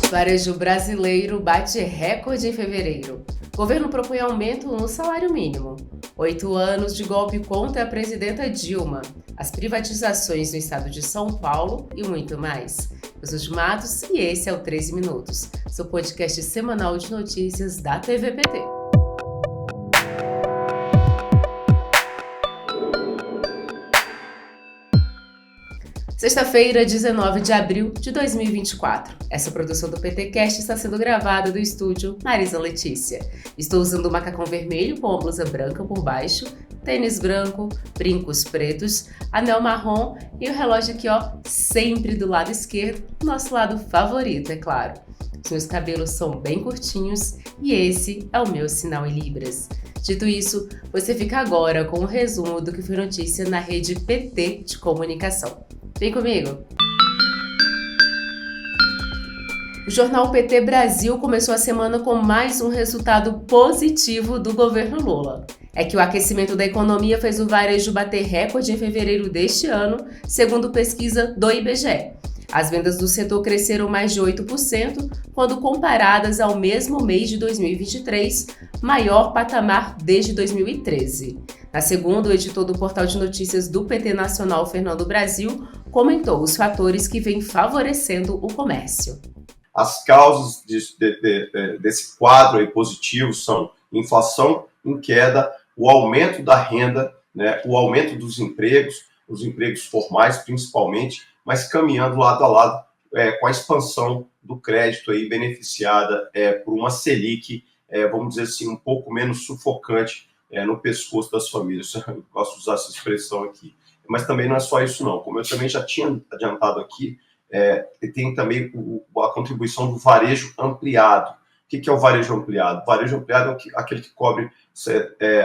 Varejo brasileiro bate recorde em fevereiro. Governo propõe aumento no salário mínimo. 8 anos de golpe contra a presidenta Dilma. As privatizações no estado de São Paulo e muito mais. Eu sou Matos e esse é o 13 Minutos, seu podcast semanal de notícias da TVPT. Sexta-feira, 19 de abril de 2024. Essa produção do PTcast está sendo gravada do estúdio Marisa Letícia. Estou usando o macacão vermelho com a blusa branca por baixo, tênis branco, brincos pretos, anel marrom e o relógio aqui, sempre do lado esquerdo, nosso lado favorito, é claro. Os meus cabelos são bem curtinhos e esse é o meu sinal em Libras. Dito isso, você fica agora com um resumo do que foi notícia na rede PT de comunicação. Vem comigo! O jornal PT Brasil começou a semana com mais um resultado positivo do governo Lula. É que o aquecimento da economia fez o varejo bater recorde em fevereiro deste ano, segundo pesquisa do IBGE. As vendas do setor cresceram mais de 8%, quando comparadas ao mesmo mês de 2023, maior patamar desde 2013. Na segunda, o editor do portal de notícias do PT Nacional, Fernando Brasil, comentou os fatores que vêm favorecendo o comércio. As causas desse quadro aí positivo são inflação em queda, o aumento da renda, né, o aumento dos empregos, os empregos formais principalmente, mas caminhando lado a lado com a expansão do crédito aí beneficiada por uma Selic, vamos dizer assim, um pouco menos sufocante no pescoço das famílias. Eu gosto de usar essa expressão aqui. Mas também não é só isso não. Como eu também já tinha adiantado aqui, tem também a contribuição do varejo ampliado. O que é o varejo ampliado? O varejo ampliado é aquele que cobre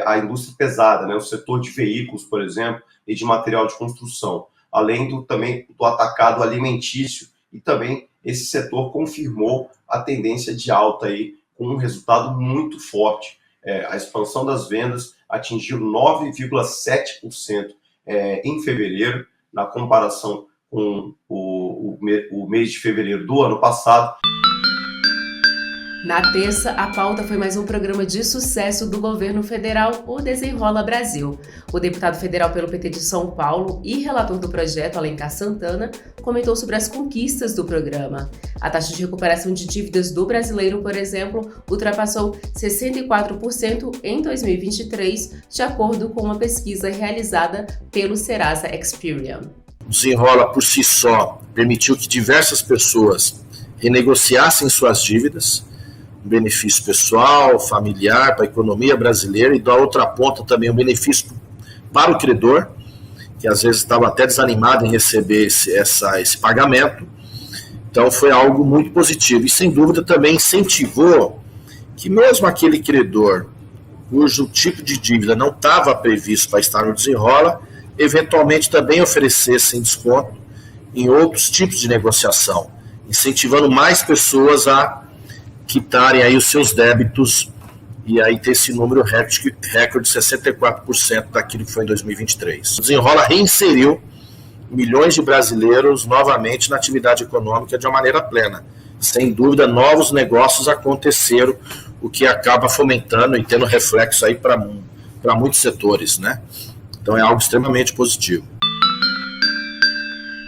a indústria pesada, né? O setor de veículos, por exemplo, e de material de construção. Além também do atacado alimentício, e também esse setor confirmou a tendência de alta aí, com um resultado muito forte. A expansão das vendas atingiu 9,7% em fevereiro, na comparação com o mês de fevereiro do ano passado. Na terça, a pauta foi mais um programa de sucesso do governo federal, o Desenrola Brasil. O deputado federal pelo PT de São Paulo e relator do projeto, Alencar Santana, comentou sobre as conquistas do programa. A taxa de recuperação de dívidas do brasileiro, por exemplo, ultrapassou 64% em 2023, de acordo com uma pesquisa realizada pelo Serasa Experian. O Desenrola, por si só, permitiu que diversas pessoas renegociassem suas dívidas, um benefício pessoal, familiar, para a economia brasileira, e da outra ponta também um benefício para o credor, que às vezes estava até desanimado em receber esse pagamento. Então foi algo muito positivo e sem dúvida também incentivou que mesmo aquele credor cujo tipo de dívida não estava previsto para estar no Desenrola, eventualmente também oferecessem desconto em outros tipos de negociação, incentivando mais pessoas a quitarem aí os seus débitos e aí ter esse número recorde de 64% daquilo que foi em 2023. O Desenrola reinseriu milhões de brasileiros novamente na atividade econômica de uma maneira plena. Sem dúvida, novos negócios aconteceram, o que acaba fomentando e tendo reflexo aí para muitos setores, né? Então é algo extremamente positivo.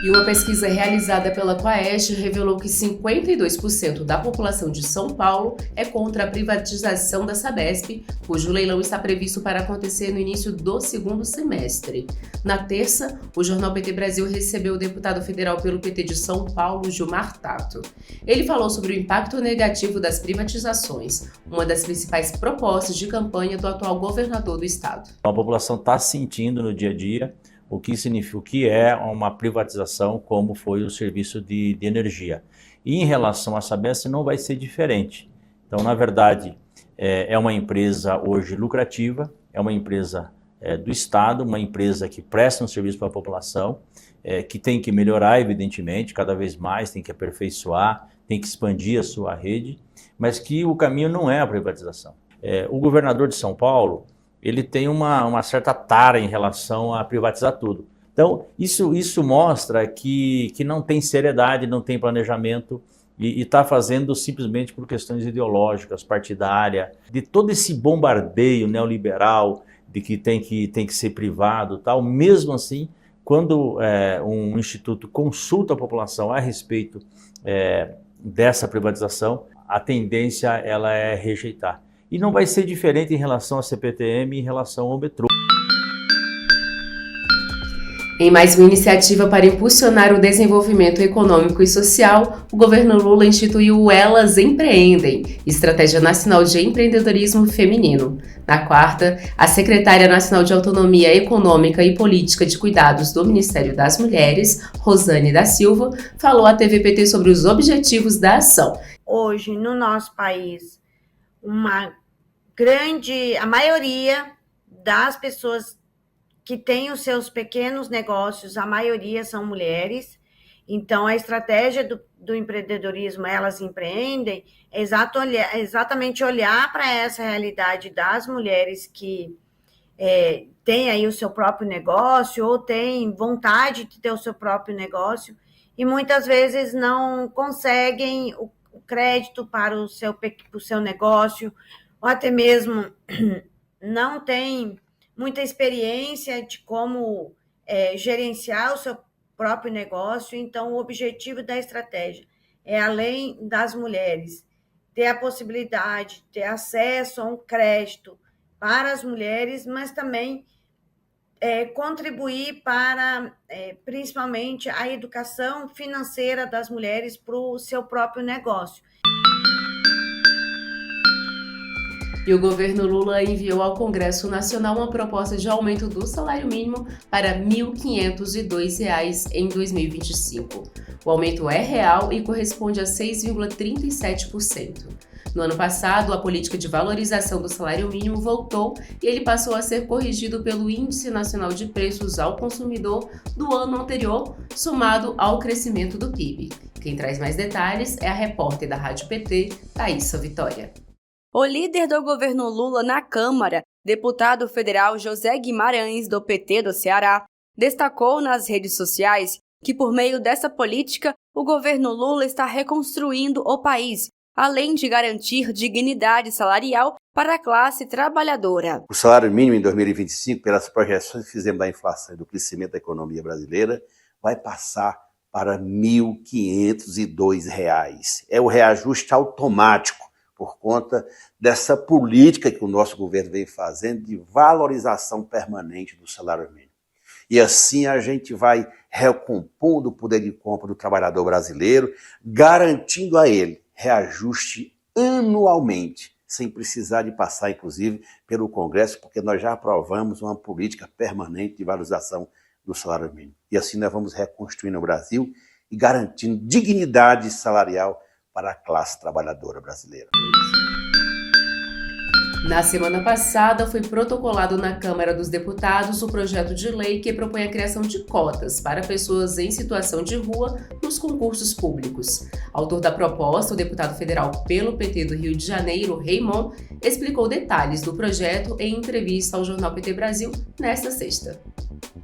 E uma pesquisa realizada pela Quaest revelou que 52% da população de São Paulo é contra a privatização da Sabesp, cujo leilão está previsto para acontecer no início do segundo semestre. Na terça, o jornal PT Brasil recebeu o deputado federal pelo PT de São Paulo, Gilmar Tato. Ele falou sobre o impacto negativo das privatizações, uma das principais propostas de campanha do atual governador do estado. A população está sentindo no dia a dia o que significa, o que é uma privatização, como foi o serviço de energia. E em relação à Sabesp não vai ser diferente. Então, na verdade, é uma empresa hoje lucrativa, é uma empresa do Estado, uma empresa que presta um serviço para a população, que tem que melhorar, evidentemente, cada vez mais, tem que aperfeiçoar, tem que expandir a sua rede, mas que o caminho não é a privatização. O governador de São Paulo, ele tem uma certa tara em relação a privatizar tudo. Então, isso mostra que não tem seriedade, não tem planejamento e está fazendo simplesmente por questões ideológicas, partidárias, de todo esse bombardeio neoliberal de que tem que ser privado, tal. Mesmo assim, quando um instituto consulta a população a respeito dessa privatização, a tendência ela é rejeitar. E não vai ser diferente em relação à CPTM e em relação ao metrô. Em mais uma iniciativa para impulsionar o desenvolvimento econômico e social, o governo Lula instituiu o Elas Empreendem, Estratégia Nacional de Empreendedorismo Feminino. Na quarta, a secretária nacional de Autonomia Econômica e Política de Cuidados do Ministério das Mulheres, Rosane da Silva, falou à TVPT sobre os objetivos da ação. Hoje, no nosso país, a maioria das pessoas que têm os seus pequenos negócios, a maioria são mulheres. Então, a estratégia do empreendedorismo, Elas Empreendem, é exatamente olhar para essa realidade das mulheres que têm aí o seu próprio negócio ou têm vontade de ter o seu próprio negócio e muitas vezes não conseguem o crédito para o seu negócio ou até mesmo não têm muita experiência de como gerenciar o seu próprio negócio. Então, o objetivo da estratégia é, além das mulheres, ter a possibilidade de ter acesso a um crédito para as mulheres, mas também contribuir para, principalmente, a educação financeira das mulheres para o seu próprio negócio. E o governo Lula enviou ao Congresso Nacional uma proposta de aumento do salário mínimo para R$ 1.502 em 2025. O aumento é real e corresponde a 6,37%. No ano passado, a política de valorização do salário mínimo voltou e ele passou a ser corrigido pelo Índice Nacional de Preços ao Consumidor do ano anterior, somado ao crescimento do PIB. Quem traz mais detalhes é a repórter da Rádio PT, Thaísa Vitória. O líder do governo Lula na Câmara, deputado federal José Guimarães, do PT do Ceará, destacou nas redes sociais que, por meio dessa política, o governo Lula está reconstruindo o país, além de garantir dignidade salarial para a classe trabalhadora. O salário mínimo em 2025, pelas projeções que fizemos da inflação e do crescimento da economia brasileira, vai passar para R$ 1.502. É o reajuste automático, por conta dessa política que o nosso governo vem fazendo de valorização permanente do salário mínimo. E assim a gente vai recompondo o poder de compra do trabalhador brasileiro, garantindo a ele reajuste anualmente, sem precisar de passar, inclusive, pelo Congresso, porque nós já aprovamos uma política permanente de valorização do salário mínimo. E assim nós vamos reconstruindo o Brasil e garantindo dignidade salarial para a classe trabalhadora brasileira. Na semana passada, foi protocolado na Câmara dos Deputados o projeto de lei que propõe a criação de cotas para pessoas em situação de rua nos concursos públicos. Autor da proposta, o deputado federal pelo PT do Rio de Janeiro, Raymond, explicou detalhes do projeto em entrevista ao jornal PT Brasil nesta sexta.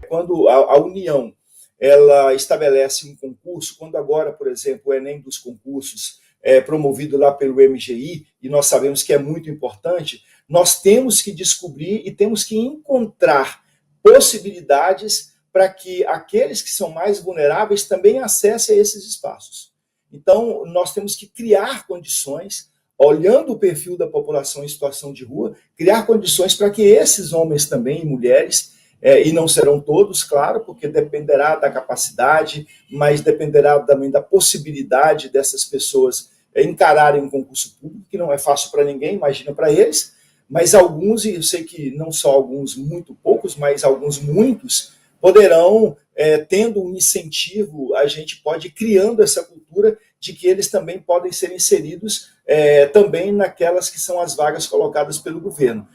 Quando a União ela estabelece um concurso, quando agora, por exemplo, o Enem dos concursos é promovido lá pelo MGI, e nós sabemos que é muito importante, nós temos que descobrir e temos que encontrar possibilidades para que aqueles que são mais vulneráveis também acessem a esses espaços. Então, nós temos que criar condições, olhando o perfil da população em situação de rua, criar condições para que esses homens também e mulheres, e não serão todos, claro, porque dependerá da capacidade, mas dependerá também da possibilidade dessas pessoas encararem um concurso público, que não é fácil para ninguém, imagina para eles, mas alguns, e eu sei que não só alguns, muito poucos, mas alguns muitos, poderão, tendo um incentivo, a gente pode ir criando essa cultura de que eles também podem ser inseridos também naquelas que são as vagas colocadas pelo governo.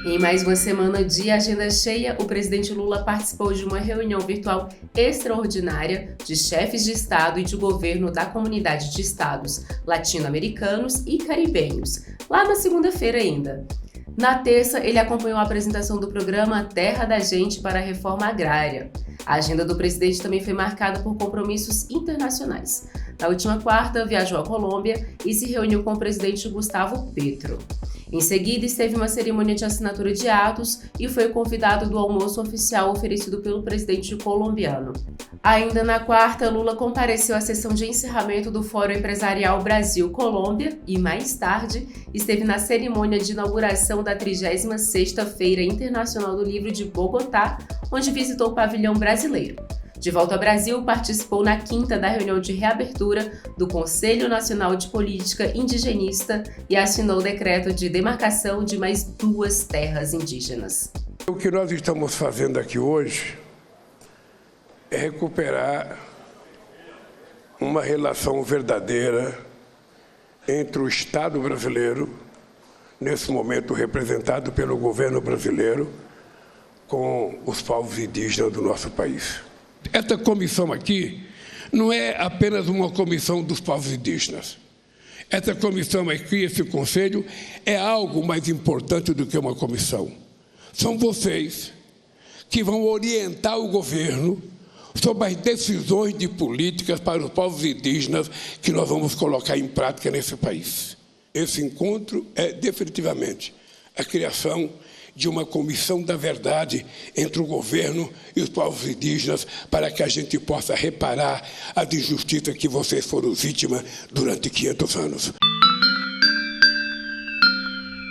Em mais uma semana de agenda cheia, o presidente Lula participou de uma reunião virtual extraordinária de chefes de Estado e de governo da Comunidade de Estados latino-americanos e caribenhos, lá na segunda-feira ainda. Na terça, ele acompanhou a apresentação do programa Terra da Gente para a Reforma Agrária. A agenda do presidente também foi marcada por compromissos internacionais. Na última quarta, viajou à Colômbia e se reuniu com o presidente Gustavo Petro. Em seguida, esteve uma cerimônia de assinatura de atos e foi convidado do almoço oficial oferecido pelo presidente colombiano. Ainda na quarta, Lula compareceu à sessão de encerramento do Fórum Empresarial Brasil-Colômbia e, mais tarde, esteve na cerimônia de inauguração da 36ª Feira Internacional do Livro de Bogotá, onde visitou o pavilhão brasileiro. De volta ao Brasil, participou na quinta da reunião de reabertura do Conselho Nacional de Política Indigenista e assinou o decreto de demarcação de mais 2 terras indígenas. O que nós estamos fazendo aqui hoje é recuperar uma relação verdadeira entre o Estado brasileiro, nesse momento representado pelo governo brasileiro, com os povos indígenas do nosso país. Essa comissão aqui não é apenas uma comissão dos povos indígenas. Essa comissão aqui, esse conselho, é algo mais importante do que uma comissão. São vocês que vão orientar o governo sobre as decisões de políticas para os povos indígenas que nós vamos colocar em prática nesse país. Esse encontro é definitivamente a criação de uma comissão da verdade entre o governo e os povos indígenas para que a gente possa reparar as injustiças que vocês foram vítimas durante 500 anos.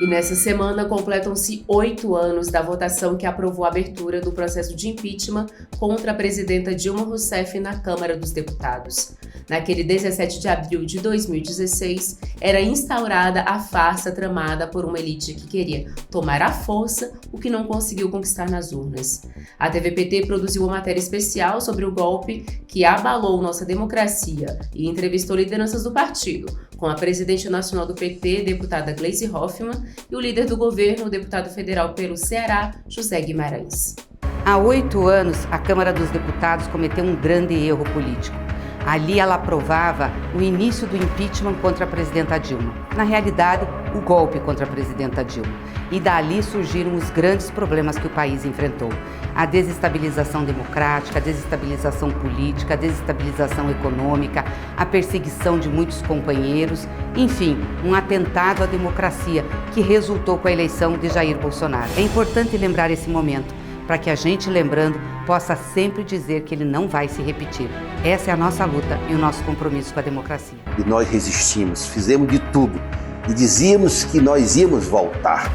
E nessa semana completam-se 8 anos da votação que aprovou a abertura do processo de impeachment contra a presidenta Dilma Rousseff na Câmara dos Deputados. Naquele 17 de abril de 2016, era instaurada a farsa tramada por uma elite que queria tomar à força o que não conseguiu conquistar nas urnas. A TVPT produziu uma matéria especial sobre o golpe que abalou nossa democracia e entrevistou lideranças do partido, com a presidente nacional do PT, deputada Gleisi Hoffmann, e o líder do governo, o deputado federal pelo Ceará, José Guimarães. Há 8 anos, a Câmara dos Deputados cometeu um grande erro político. Ali ela aprovava o início do impeachment contra a presidenta Dilma. Na realidade, o golpe contra a presidenta Dilma. E dali surgiram os grandes problemas que o país enfrentou. A desestabilização democrática, a desestabilização política, a desestabilização econômica, a perseguição de muitos companheiros, enfim, um atentado à democracia que resultou com a eleição de Jair Bolsonaro. É importante lembrar esse momento, para que a gente, lembrando, possa sempre dizer que ele não vai se repetir. Essa é a nossa luta e o nosso compromisso com a democracia. E nós resistimos, fizemos de tudo e dizíamos que nós íamos voltar.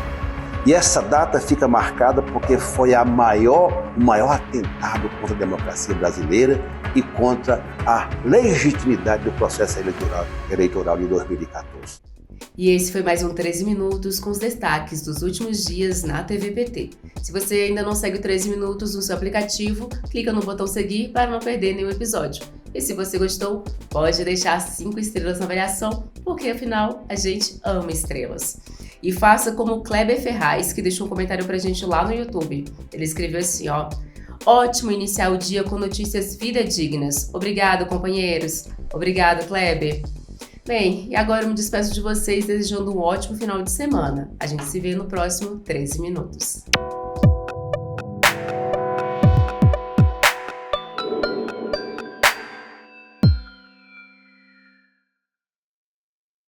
E essa data fica marcada porque foi o maior atentado contra a democracia brasileira e contra a legitimidade do processo eleitoral de 2014. E esse foi mais um 13 Minutos com os destaques dos últimos dias na TVPT. Se você ainda não segue o 13 Minutos no seu aplicativo, clica no botão seguir para não perder nenhum episódio. E se você gostou, pode deixar 5 estrelas na avaliação, porque afinal a gente ama estrelas. E faça como o Kleber Ferraz, que deixou um comentário pra gente lá no YouTube. Ele escreveu assim, ó: ótimo iniciar o dia com notícias fidedignas. Obrigado, companheiros. Obrigado, Kleber. Bem, e agora eu me despeço de vocês desejando um ótimo final de semana. A gente se vê no próximo 13 Minutos.